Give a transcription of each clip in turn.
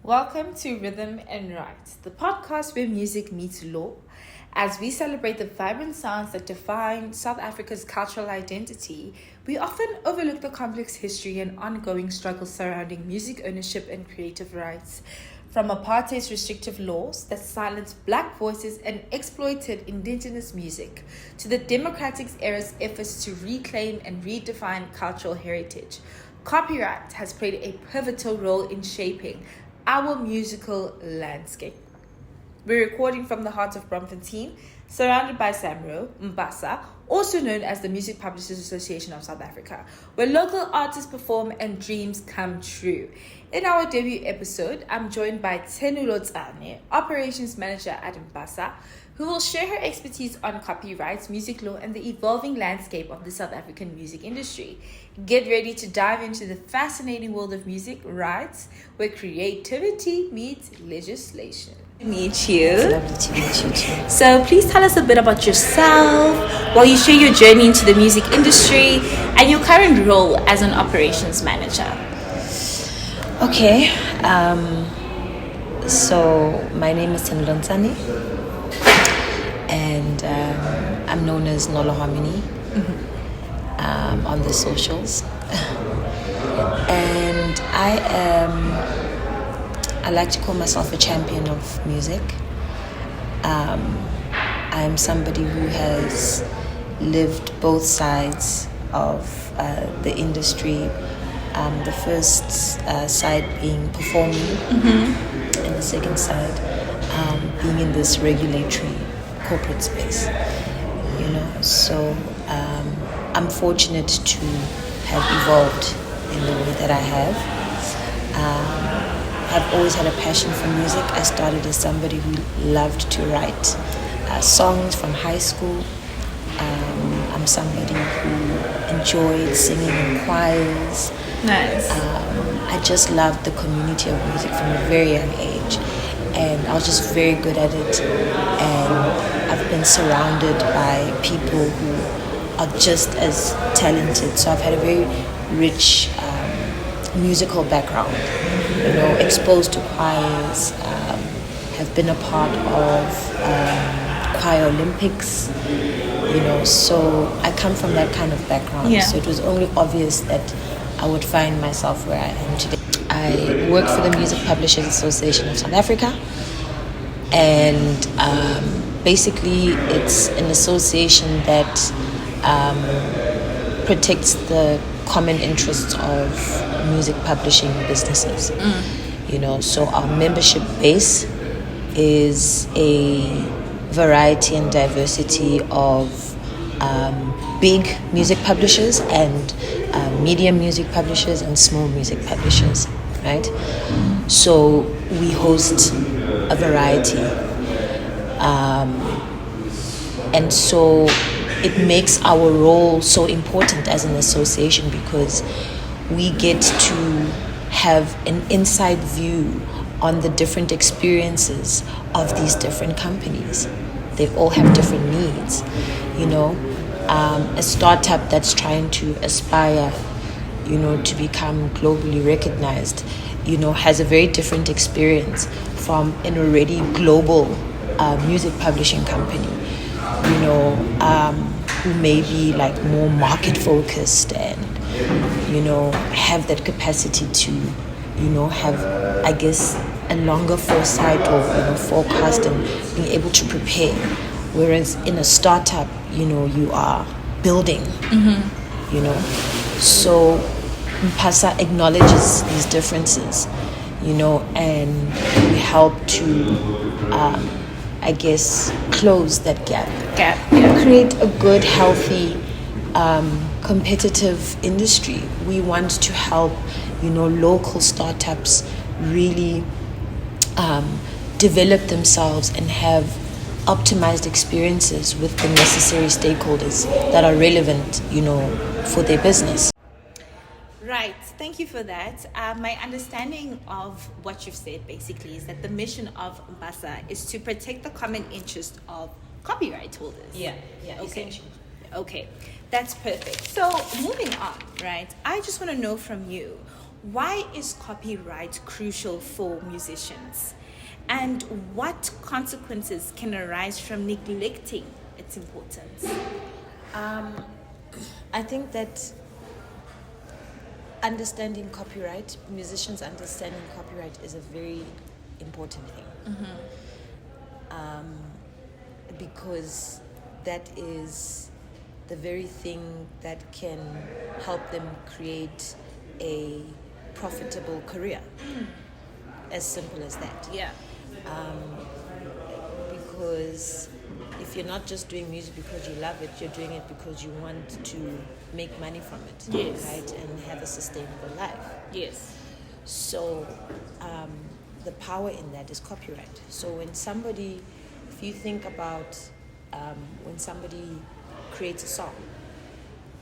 Welcome to Rhythm and Right, the podcast where music meets law, as we celebrate the vibrant sounds that define South Africa's cultural identity. We often overlook the complex history and ongoing struggles surrounding music ownership and creative rights. From apartheid's restrictive laws that silenced black voices and exploited indigenous music, to the democratic era's efforts to reclaim and redefine cultural heritage, copyright has played a pivotal role in shaping our musical landscape. We're recording from the heart of Bloemfontein, surrounded by SAMRO, Mbasa, also known as the Music Publishers Association of South Africa, where local artists perform and dreams come true. In our debut episode, I'm joined by Tenulo Tsane, Operations Manager at Mbasa, who will share her expertise on copyrights, music law, and the evolving landscape of the South African music industry. Get ready to dive into the fascinating world of music rights, where creativity meets legislation. Meet you. It's lovely to meet you too. So please tell us a bit about yourself while you share your journey into the music industry and your current role as an operations manager. Okay, so my name is Tenulo Tsane, and I'm known as Nolo Harmony on the socials. And I like to call myself a champion of music. I'm somebody who has lived both sides of the industry. The first side being performing, and the second side being in this regulatory corporate space. So I'm fortunate to have evolved in the way that I have. I've always had a passion for music. I started as somebody who loved to write songs from high school. I'm somebody who enjoyed singing in choirs. Nice. I just loved the community of music from a very young age, and I was just very good at it. And I've been surrounded by people who are just as talented. So I've had a very rich musical background. Exposed to choirs, have been a part of choir Olympics. So I come from that kind of background. Yeah. So it was only obvious that I would find myself where I am today. I work for the Music Publishers Association of South Africa, and basically it's an association that protects the common interests of music publishing businesses. So our membership base is a variety and diversity of big music publishers and medium music publishers and small music publishers, right? So we host a variety, and so it makes our role so important as an association because we get to have an inside view on the different experiences of these different companies. They all have different needs. A startup that's trying to aspire, to become globally recognized, has a very different experience from an already global music publishing company, who may be like more market focused and, have that capacity to, have, I guess, a longer foresight or, forecast and being able to prepare. Whereas in a startup, you are building, So Mpasa acknowledges these differences, and we help to, I guess, close that gap. Create a good, healthy, competitive industry. We want to help, local startups really develop themselves and have optimized experiences with the necessary stakeholders that are relevant, for their business. Right, thank you for that. My understanding of what you've said basically is that the mission of Mbasa is to protect the common interest of copyright holders. Yeah, Okay, that's perfect. So moving on, right? I just want to know from you, why is copyright crucial for musicians? And what consequences can arise from neglecting its importance? I think that musicians understanding copyright is a very important thing. Because that is the very thing that can help them create a profitable career. As simple as that. Yeah. Because if you're not just doing music because you love it, you're doing it because you want to make money from it. Yes. Right? And have a sustainable life. Yes. So the power in that is copyright. So if you think about when somebody creates a song,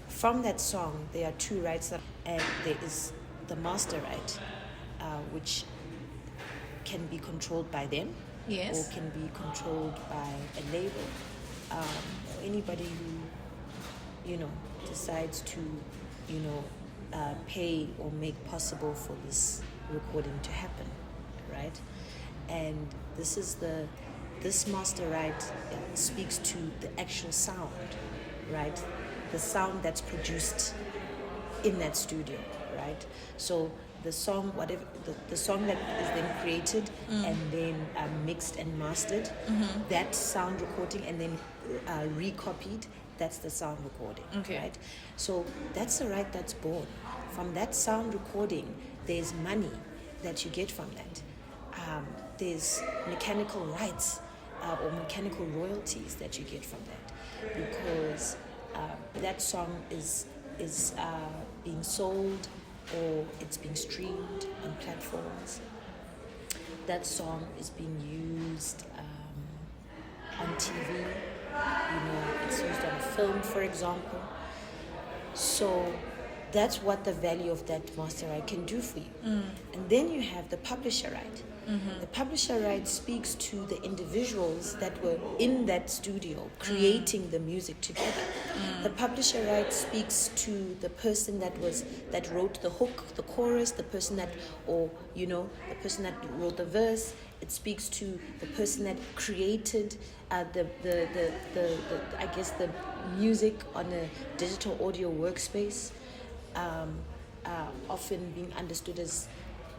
from that song there are two rights, and there is the master right, which can be controlled by them, Yes. or can be controlled by a label, or anybody who decides to pay or make possible for this recording to happen, right? And this master right speaks to the actual sound, right? The sound that's produced in that studio, right? So the song, whatever the song that is then created and then mixed and mastered, that sound recording and then recopied, that's the sound recording, Okay. right? So that's the right that's born. From that sound recording, there's money that you get from that. There's mechanical rights or mechanical royalties that you get from that, because that song is being sold or it's being streamed on platforms. That song is being used on TV. It's used on film, for example. So that's what the value of that master right can do for you. And then you have the publisher right. The publisher right speaks to the individuals that were in that studio creating the music together. The publisher right speaks to the person that wrote the hook, the chorus, the person that wrote the verse. It speaks to the person that created the music on a digital audio workspace, often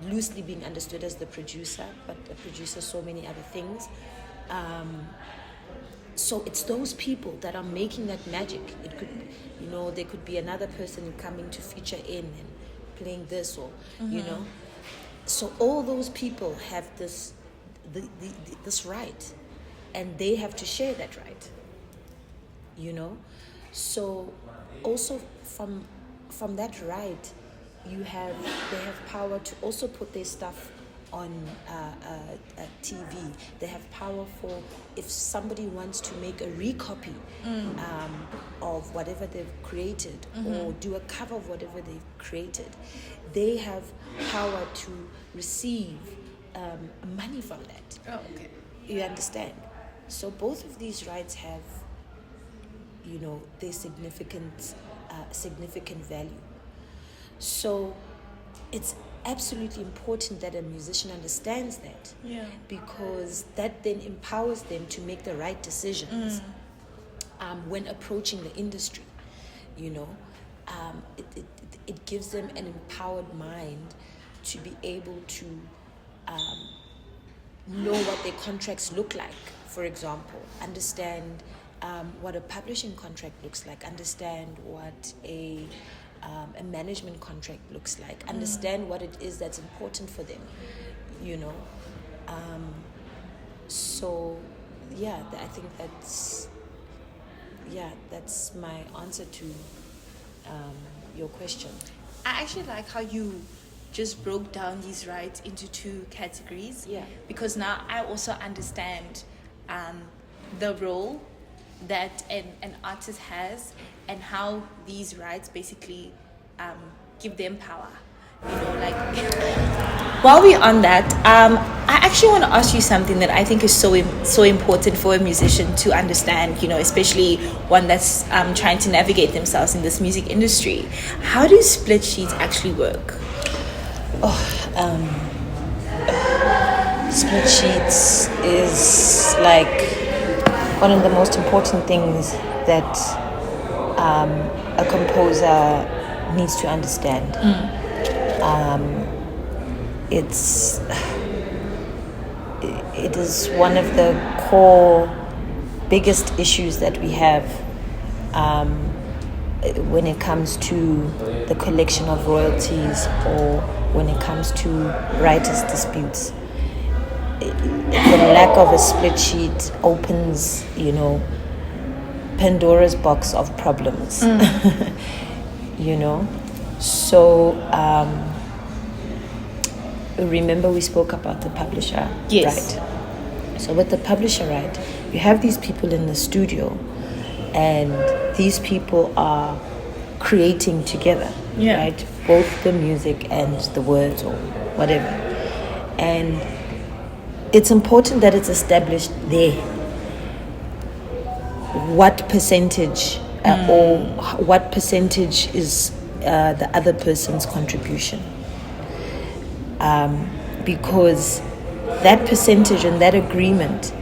loosely being understood as the producer, but the producer so many other things. So it's those people that are making that magic. It could, there could be another person coming to feature in and playing this, or So all those people have this right, and they have to share that right. So also from that right, they have power to also put their stuff on TV. They have power for, if somebody wants to make a recopy of whatever they've created, or do a cover of whatever they've created, they have power to receive money from that. Oh, okay. You understand? So both of these rights have, their significant value. So it's absolutely important that a musician understands that, because that then empowers them to make the right decisions when approaching the industry. It gives them an empowered mind to be able to know what their contracts look like, for example, understand what a publishing contract looks like, understand what a management contract looks like, understand what it is that's important for them, so I think that's my answer to your question. I actually like how you just broke down these rights into two categories. Yeah. Because now I also understand the role that an artist has, and how these rights basically give them power. While we're on that, I actually want to ask you something that I think is so important for a musician to understand, especially one that's trying to navigate themselves in this music industry. How do split sheets actually work? Split sheets is like one of the most important things that a composer needs to understand. It is one of the core biggest issues that we have when it comes to the collection of royalties or when it comes to writers' disputes. The lack of a split sheet opens, Pandora's box of problems. So remember we spoke about the publisher, Yes. right? So with the publisher, right, you have these people in the studio and these people are creating together, right? Both the music and the words or whatever. And it's important that it's established there what percentage or what percentage is the other person's contribution. Because that percentage and that agreement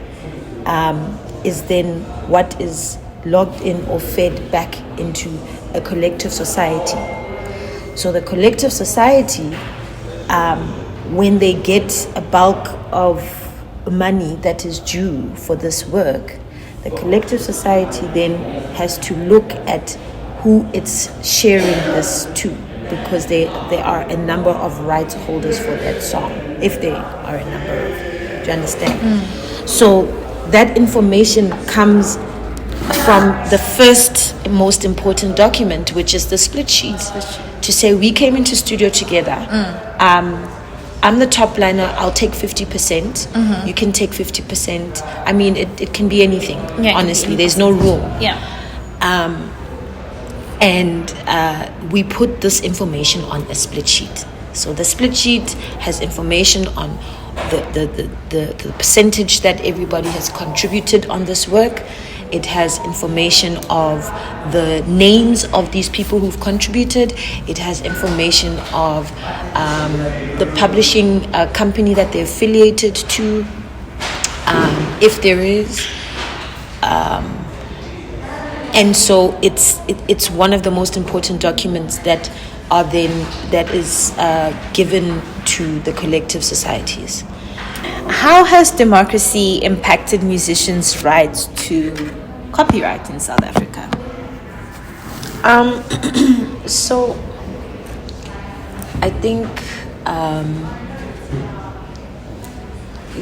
is then what is logged in or fed back into a collective society. So the collective society, when they get a bulk of money that is due for this work, the collective society then has to look at who it's sharing this to, because there are a number of rights holders for that song, if there are a number of, do you understand? So that information comes from the first most important document, which is the split sheet, to say we came into studio together. I'm the top liner, I'll take 50%, you can take 50%. I mean, it can be anything, honestly, there's no rule. And we put this information on a split sheet. So the split sheet has information on the percentage that everybody has contributed on this work. It has information of the names of these people who've contributed. It has information of the publishing company that they're affiliated to, if there is. And so it's one of the most important documents that is given to the collective societies. How has democracy impacted musicians' rights to copyright in South Africa? So I think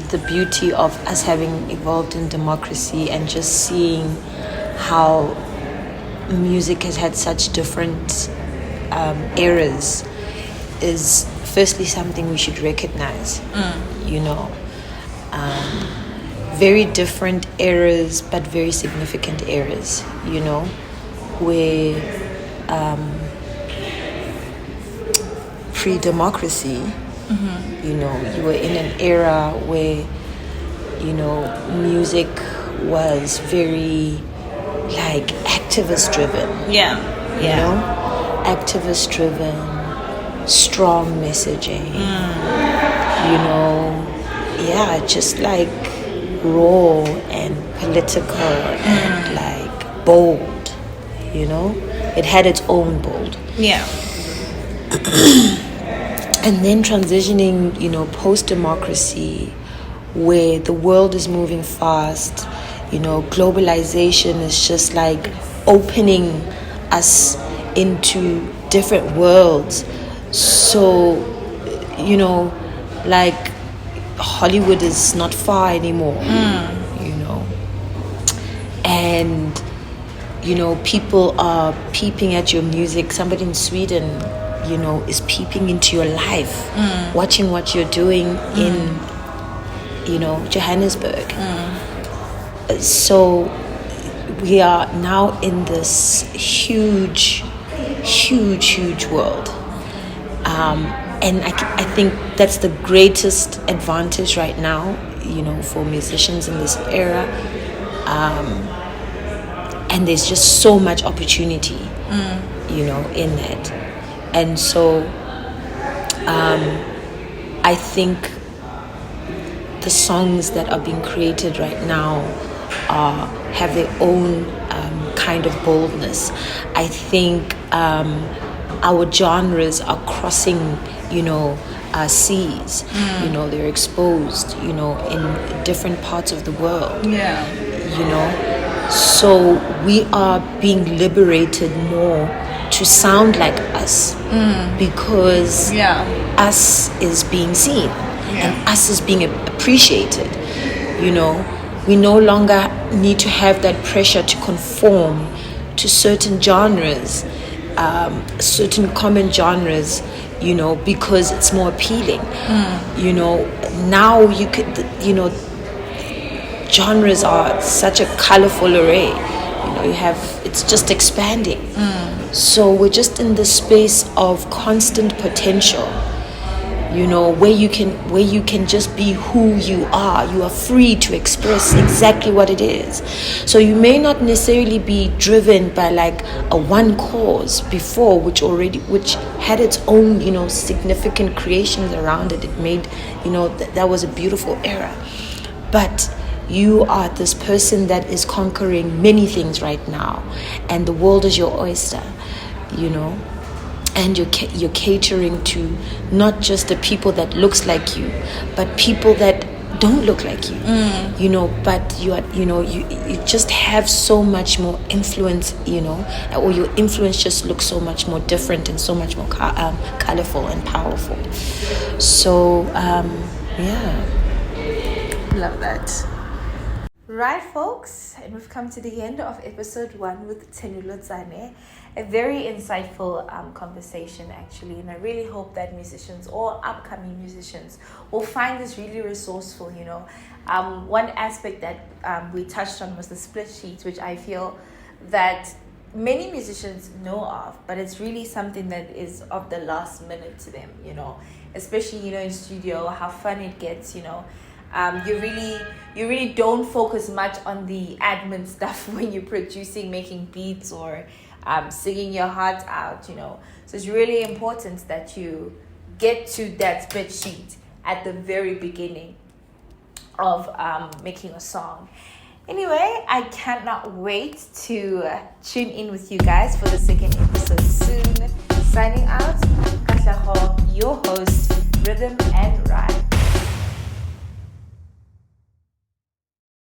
the beauty of us having evolved in democracy and just seeing how music has had such different eras is firstly something we should recognize. Very different eras but very significant eras, where pre-democracy, you were in an era where music was very like activist driven, activist driven, strong messaging, just like raw and political and like bold, it had its own bold. And then transitioning, post-democracy, where the world is moving fast, globalization is just like opening us into different worlds. So, like Hollywood is not far anymore, and people are peeping at your music. Somebody in Sweden, is peeping into your life, watching what you're doing in, Johannesburg. So we are now in this huge world. And I think that's the greatest advantage right now, for musicians in this era. And there's just so much opportunity, in that. And so I think the songs that are being created right now have their own kind of boldness. I think our genres are crossing, seas. They're exposed, in different parts of the world. Yeah. So we are being liberated more to sound like us, because us is being seen and us is being appreciated. We no longer need to have that pressure to conform to certain genres, certain common genres, because it's more appealing. Now you could, genres are such a colorful array. It's just expanding. So we're just in the space of constant potential, where you can just be who you are. You are free to express exactly what it is. So you may not necessarily be driven by like a one cause before, which had its own, significant creations around it. It made, that was a beautiful era. But you are this person that is conquering many things right now, and the world is your oyster, and you're catering to not just the people that looks like you, but people that don't look like you. But you are, you just have so much more influence, or your influence just looks so much more different and so much more colorful and powerful. So Love that. Right, folks, and we've come to the end of episode 1 with Tenulo Zane. A very insightful conversation, actually, and I really hope that musicians or upcoming musicians will find this really resourceful. One aspect that we touched on was the split sheets, which I feel that many musicians know of, but it's really something that is of the last minute to them. Especially in studio, how fun it gets. You really don't focus much on the admin stuff when you're producing, making beats, or singing your heart out, So it's really important that you get to that spreadsheet at the very beginning of making a song. Anyway, I cannot wait to tune in with you guys for the second episode soon. Signing out, Kahlaho, your host, Rhythm and Rhyme.